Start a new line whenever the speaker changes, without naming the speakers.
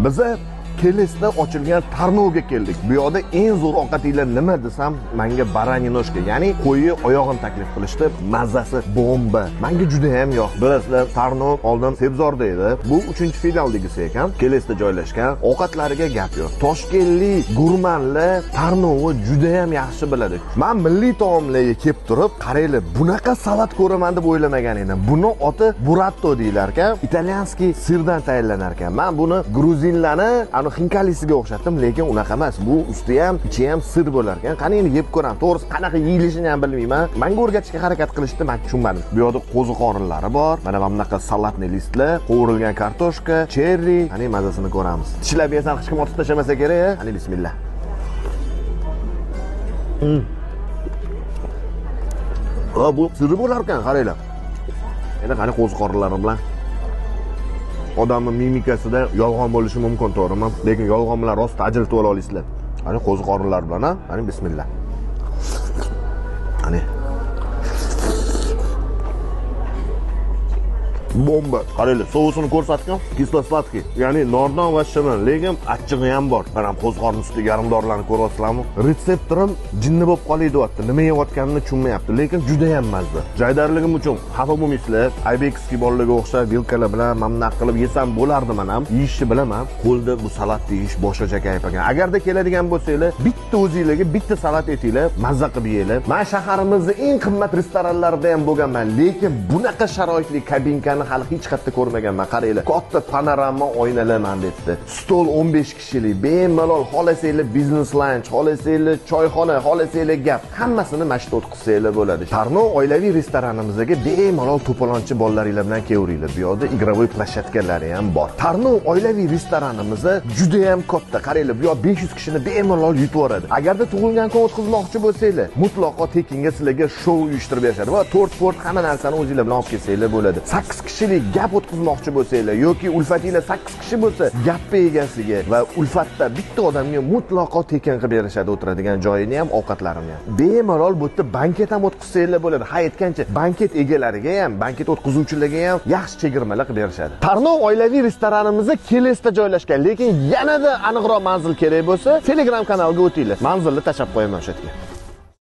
Biza Kelesda ochilgan Tarnovga keldik. Bu yoqda eng zo'r ovqatinglar nima desam, menga baraninoshka, ya'ni qo'yi oyog'ini taklif qilishdi. Mazasi bomba. Menga juda ham yoqdi. Bilasizlar, Tarnov oldin Sebzorda edi. Bu 3-filial degisi ekan. Kelesda joylashgan. Ovqatlariga gap yo'q. Toshkentlik gurmanlar Tarnovni juda ham yaxshi biladi. Men milliy taomlarga kelib turib, qaranglar, bunaqa salat ko'raman deb o'ylamagan edim. Buni oti burratto deyilar ekan. Italyanskiy sirdan tayyorlanar ekan. Men buni gruzinlarni xinkalisiga o'xshatdim, lekin unaqa emas. Bu usti ham, ichi ham sir bo'lar ekan. Qani endi yeb ko'ram. To'g'risi qanaqa yeyilishini ham bilmayman. Menga o'rgatishga harakat qilishdi, men tushunmadim. Bu yoqda qo'ziqorinlari bor. Mana bunaqa salatli listlar, qovurilgan kartoshka, cherry. Qani mazasini ko'ramiz. Tishlab yesam hech kim otib tashamasa kerak. Qani bismillah. Bu sirri bo'lar ekan, qaranglar. Endi qani qo'ziqorinlari bilan odamning mimikasida yolg'on bo'lishi mumkin, to'g'rimi? Lekin yolg'on bilan rost ajratib ola olasizlar. Qani qo'ziqorinlar bilan, qani bismillah. Qani. Bomba. Qaranglar, sousini ko'rsatgan, kislo-sladkiy. Ya'ni nordon va shirin, lekin achchig'i ham bor. Mana qo'ziqorin ustiga yarimdorlarni ko'ryapsizlarmi? Retseptorim jinni bo'lib qolay deyapti. Nima yeyotganini tushunmayapti, lekin juda ham mazza. Jaydarligim uchun xafa bo'lmaysizlar. Aybeksga bolalarga o'xshab vilkalar bilan mamnaq qilib yesam bo'lardi men ham. Yeyishni bilaman. Qo'lda bu salat yeyish boshqacha kayf ekan. Agarda keladigan bo'lsanglar, bitta o'zingizga bitta salat etinglar, mazza qilib yeyinglar. Men shaharimizning eng qimmat restoranlarida ham bo'lganman, lekin bunaqa sharoitli kabinkani hali hech qayerda ko'rmaganman. Qaranglar, katta panorama oynalar debdi. Stol 15 kishilik, bemalol xohlasanglar biznes lunch, xohlasanglar choyxona, xohlasanglar gap, hammasini mashhur o'tkazsanglar bo'ladi. Tarnov oilaviy restoranimizga bemalol to'polonchi bolalaringlar bilan kelinglar. Bu yoqda igrovoy plashatkalari ham bor. Tarnov oilaviy restoranimiz juda ham katta. Qaranglar, bu yoq 500 kishini bemalol yutib yuboradi. Agarda tug'ilgan kun o'tkazmoqchi bo'lsanglar, mutlaqo tekinga sizlarga shou uyushtirib berishadi va to'rt hamma narsani o'zingizlar bilan olib kelsanglar bo'ladi. 8 kishilik gap o'tkazmoqchi bo'lsanglar yoki ulfatinglar 8 kishi bo'lsa, gapga egasiga va ulfatda bitta odamga mutlaqo tekin qilib berishadi, o'tiradigan joyini ham, ovqatlarini ham. Bemalol bu yerda banket ham o'tkazsanglar bo'ladi. Ha, aytgancha, banket egalariga ham, banket o'tkazuvchilarga ham yaxshi chegirmalar qilib berishadi. Tarnov oilaviy restoranimiz Kelesda joylashgan, lekin yanada aniqroq manzil kerak bo'lsa, Telegram kanaliga o'tinglar. Manzilni tashab qo'yaman o'sha yerga.